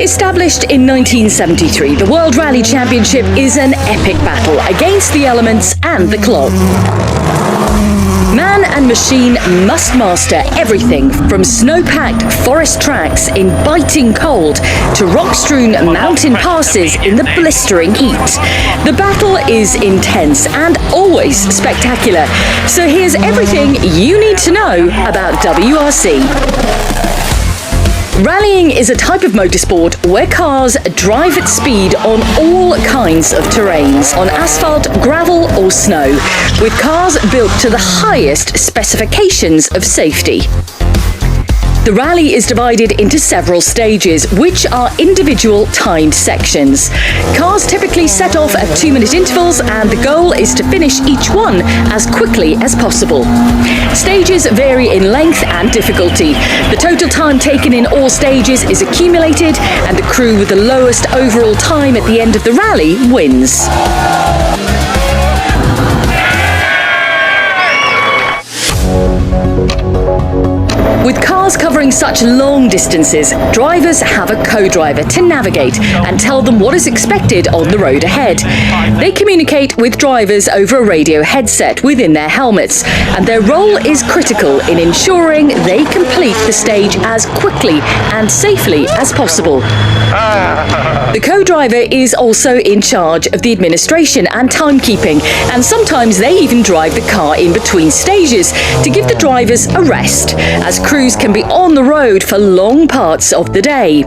Established in 1973, the World Rally Championship is an epic battle against the elements and the clock. Man and machine must master everything from snow-packed forest tracks in biting cold to rock-strewn mountain passes in the blistering heat. The battle is intense and always spectacular. So here's everything you need to know about WRC. Rallying is a type of motorsport where cars drive at speed on all kinds of terrains, on asphalt, gravel or snow, with cars built to the highest specifications of safety. The rally is divided into several stages, which are individual timed sections. Cars typically set off at 2-minute intervals, and the goal is to finish each one as quickly as possible. Stages vary in length and difficulty. The total time taken in all stages is accumulated, and the crew with the lowest overall time at the end of the rally wins. With cars covering such long distances, drivers have a co-driver to navigate and tell them what is expected on the road ahead. They communicate with drivers over a radio headset within their helmets, and their role is critical in ensuring they complete the stage as quickly and safely as possible. The co-driver is also in charge of the administration and timekeeping, and sometimes they even drive the car in between stages to give the drivers a rest, as crews can be on the road for long parts of the day.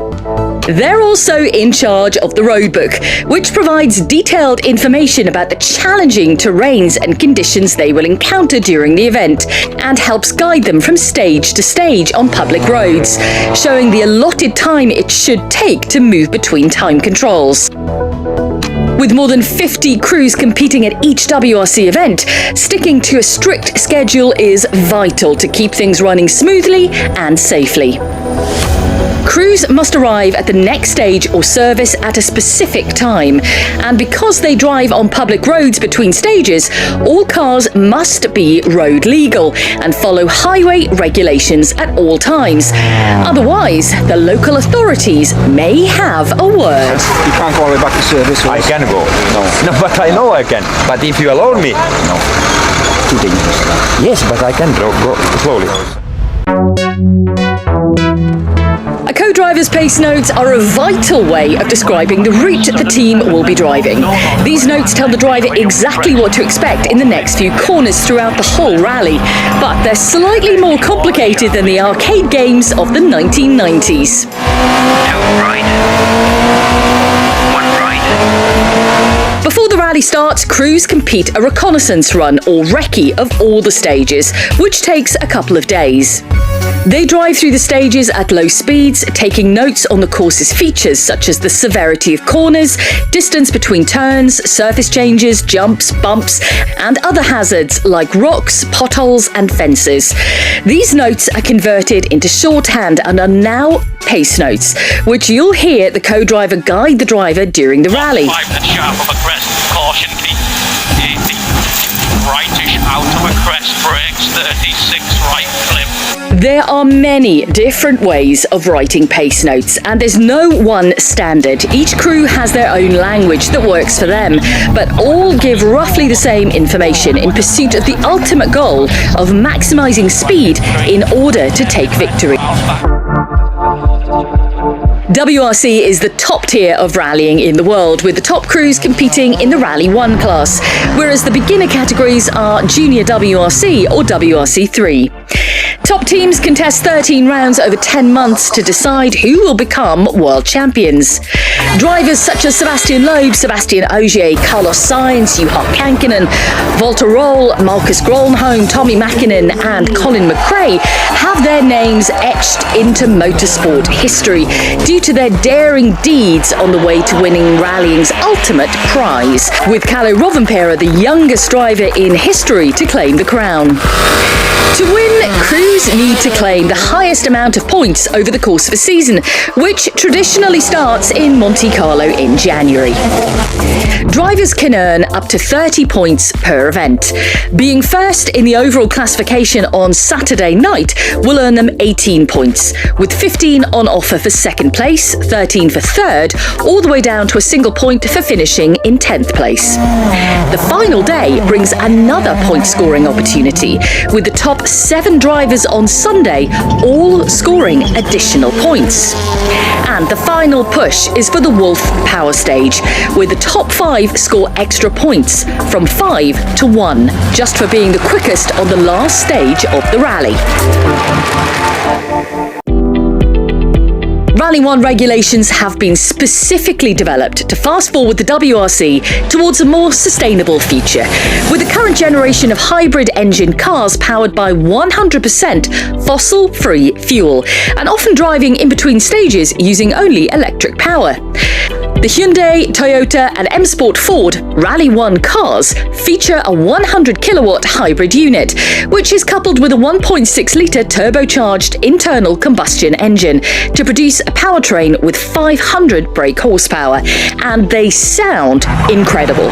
They're also in charge of the Roadbook, which provides detailed information about the challenging terrains and conditions they will encounter during the event, and helps guide them from stage to stage on public roads, showing the allotted time it should take to move between time controls. With more than 50 crews competing at each WRC event, sticking to a strict schedule is vital to keep things running smoothly and safely. Crews must arrive at the next stage or service at a specific time, and because they drive on public roads between stages, all cars must be road legal and follow highway regulations at all times. Otherwise, the local authorities may have a word. You can't go all the way back to service. I can go. No. No, but I know I can. But if you allow me. No. Too dangerous. Yes, but I can go slowly. A co-driver's pace notes are a vital way of describing the route the team will be driving. These notes tell the driver exactly what to expect in the next few corners throughout the whole rally, but they're slightly more complicated than the arcade games of the 1990s. 2 right. 1 right. Before the rally starts, crews complete a reconnaissance run, or recce, of all the stages, which takes a couple of days. They drive through the stages at low speeds, taking notes on the course's features such as the severity of corners, distance between turns, surface changes, jumps, bumps, and other hazards like rocks, potholes, and fences. These notes are converted into shorthand and are now pace notes, which you'll hear the co-driver guide the driver during the rally. 5 and sharp of a crest, caution keep 80, rightish out of a crest, brakes 36, right clip. There are many different ways of writing pace notes, and there's no one standard. Each crew has their own language that works for them, but all give roughly the same information in pursuit of the ultimate goal of maximizing speed in order to take victory. WRC is the top tier of rallying in the world, with the top crews competing in the Rally 1 class, whereas the beginner categories are Junior WRC or WRC3. Top teams contest 13 rounds over 10 months to decide who will become world champions. Drivers such as Sebastian Loeb, Sebastian Ogier, Carlos Sainz, Juha Kankkunen, Walter Roll, Marcus Gronholm, Tommy Mäkinen and Colin McRae have their names etched into motorsport history due to their daring deeds on the way to winning rallying's ultimate prize, with Kalle Rovanperä the youngest driver in history to claim the crown. To win, crews crews need to claim the highest amount of points over the course of a season, which traditionally starts in Monte Carlo in January. Drivers can earn up to 30 points per event. Being first in the overall classification on Saturday night will earn them 18 points, with 15 on offer for second place, 13 for third, all the way down to a single point for finishing in 10th place. The final day brings another point-scoring opportunity, with the top 7 drivers on Sunday all scoring additional points. And the final push is for the Wolf Power Stage, where the top 5 score extra points, from 5 to 1, just for being the quickest on the last stage of the rally. Rally 1 regulations have been specifically developed to fast forward the WRC towards a more sustainable future, with the current generation of hybrid engine cars powered by 100% fossil-free fuel, and often driving in between stages using only electric power. The Hyundai, Toyota and M Sport Ford Rally 1 cars feature a 100 kilowatt hybrid unit, which is coupled with a 1.6-litre turbocharged internal combustion engine to produce a powertrain with 500 brake horsepower, and they sound incredible.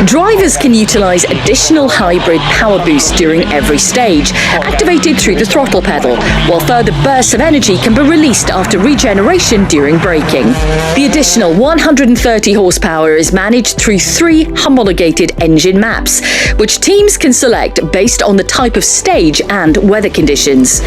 Drivers can utilise additional hybrid power boost during every stage, activated through the throttle pedal, while further bursts of energy can be released after regeneration during braking. The additional 130 horsepower is managed through 3 homologated engine maps, which teams can select based on the type of stage and weather conditions.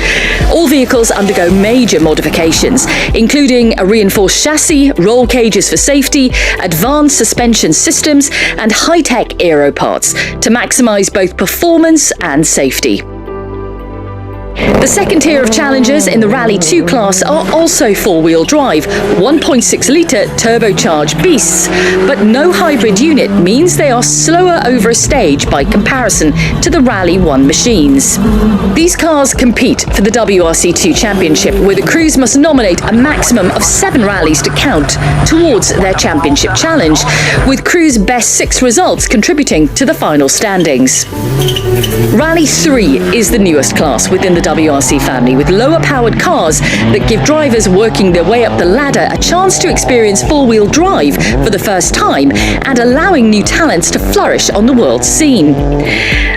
All vehicles undergo major modifications, including a reinforced chassis, roll cages for safety, advanced suspension systems, and high-tech aero parts to maximise both performance and safety. The second tier of challengers in the Rally 2 class are also four-wheel drive, 1.6-litre turbocharged beasts, but no hybrid unit means they are slower over a stage by comparison to the Rally 1 machines. These cars compete for the WRC2 Championship, where the crews must nominate a maximum of 7 rallies to count towards their championship challenge, with crews' best 6 results contributing to the final standings. Rally 3 is the newest class within the WRC family, with lower-powered cars that give drivers working their way up the ladder a chance to experience four-wheel drive for the first time, and allowing new talents to flourish on the world scene.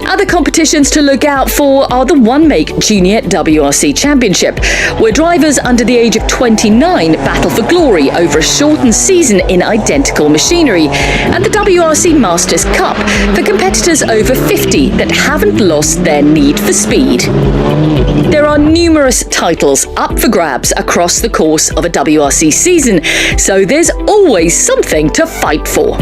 Other competitions to look out for are the one-make Junior WRC Championship, where drivers under the age of 29 battle for glory over a shortened season in identical machinery, and the WRC Masters Cup for competitors over 50 that haven't lost their need for speed. There are numerous titles up for grabs across the course of a WRC season, so there's always something to fight for.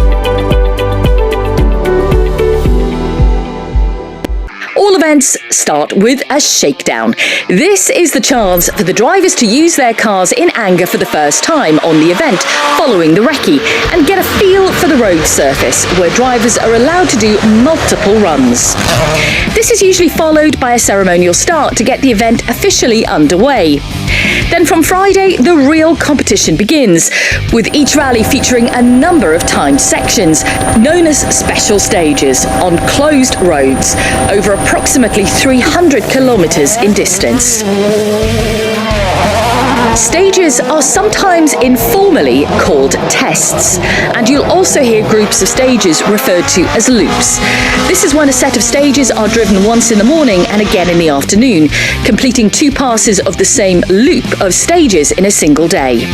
All events start with a shakedown. This is the chance for the drivers to use their cars in anger for the first time on the event following the Recce, and get a feel for the road surface, where drivers are allowed to do multiple runs. This is usually followed by a ceremonial start to get the event officially underway. Then from Friday, the real competition begins, with each rally featuring a number of timed sections, known as special stages, on closed roads, over approximately 300 kilometres in distance. Stages are sometimes informally called tests, and you'll also hear groups of stages referred to as loops. This is when a set of stages are driven once in the morning and again in the afternoon, completing 2 passes of the same loop of stages in a single day.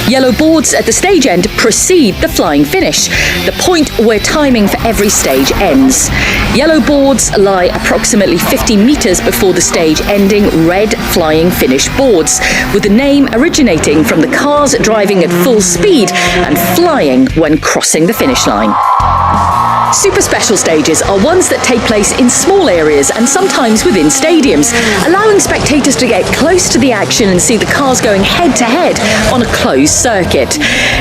Yellow boards at the stage end precede the flying finish, the point where timing for every stage ends. Yellow boards lie approximately 50 metres before the stage ending red flying finish boards, with the name originating from the cars driving at full speed and flying when crossing the finish line. Super special stages are ones that take place in small areas and sometimes within stadiums, allowing spectators to get close to the action and see the cars going head-to-head on a closed circuit.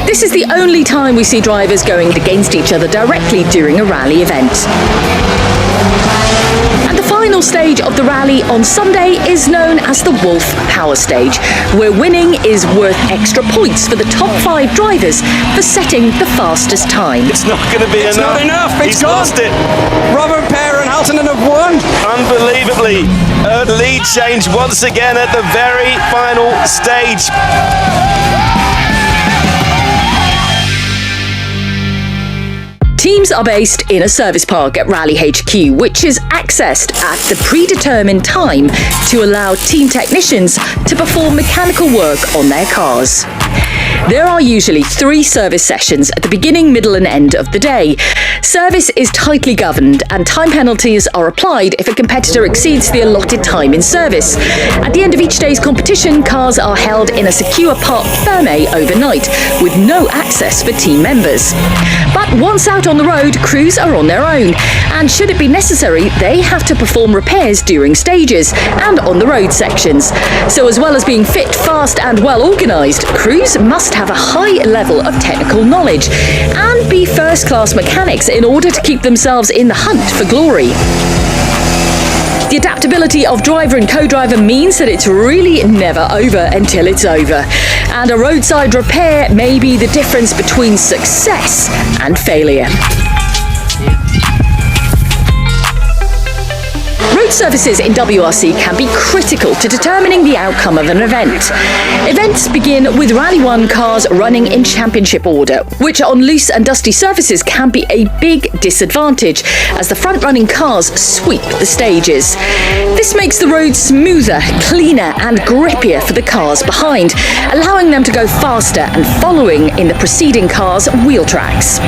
This is the only time we see drivers going against each other directly during a rally event. And the final stage of the rally on Sunday is known as the Wolf Power Stage, where winning is worth extra points for the top 5 drivers for setting the fastest time. It's not going to be enough. It's not enough. He's lost it. Robert Perrin Hamilton and have won. Unbelievably, a lead change once again at the very final stage. Teams are based in a service park at Rally HQ, which is accessed at the predetermined time to allow team technicians to perform mechanical work on their cars. There are usually 3 service sessions at the beginning, middle and end of the day. Service is tightly governed and time penalties are applied if a competitor exceeds the allotted time in service. At the end of each day's competition, cars are held in a secure parc fermé overnight with no access for team members. But once out on the road, crews are on their own, and should it be necessary, they have to perform repairs during stages and on the road sections. So as well as being fit, fast and well organised, crews must have a high level of technical knowledge and be first-class mechanics in order to keep themselves in the hunt for glory. The adaptability of driver and co-driver means that it's really never over until it's over. And a roadside repair may be the difference between success and failure. Road services in WRC can be critical to determining the outcome of an event. Events begin with Rally 1 cars running in championship order, which on loose and dusty surfaces can be a big disadvantage as the front-running cars sweep the stages. This makes the road smoother, cleaner and grippier for the cars behind, allowing them to go faster and following in the preceding cars' wheel tracks.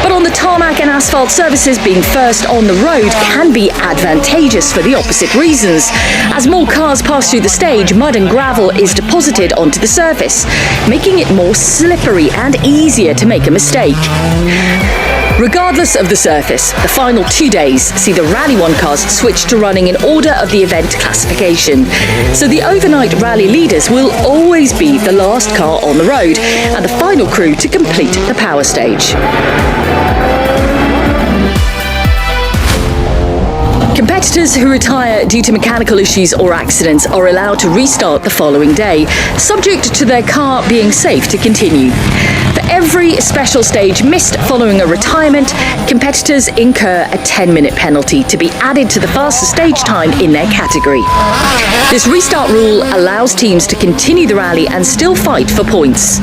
But on the tarmac and asphalt surfaces, being first on the road can be advantageous for the opposite reasons. As more cars pass through the stage, mud and gravel is deposited onto the surface, making it more slippery and easier to make a mistake. Regardless of the surface, the final 2 days see the Rally 1 cars switch to running in order of the event classification. So the overnight rally leaders will always be the last car on the road and the final crew to complete the power stage. Competitors who retire due to mechanical issues or accidents are allowed to restart the following day, subject to their car being safe to continue. For every special stage missed following a retirement, competitors incur a 10-minute penalty to be added to the fastest stage time in their category. This restart rule allows teams to continue the rally and still fight for points.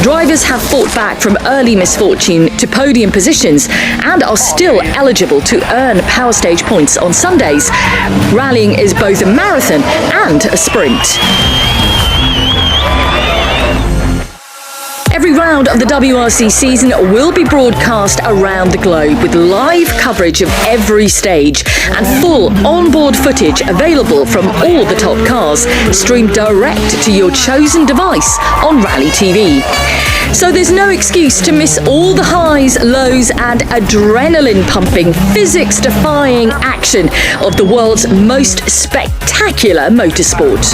Drivers have fought back from early misfortune to podium positions and are still eligible to earn power stage points on Sundays. Rallying is both a marathon and a sprint. Every round of the WRC season will be broadcast around the globe with live coverage of every stage and full onboard footage available from all the top cars, streamed direct to your chosen device on Rally TV. So there's no excuse to miss all the highs, lows and adrenaline-pumping, physics-defying action of the world's most spectacular motorsport.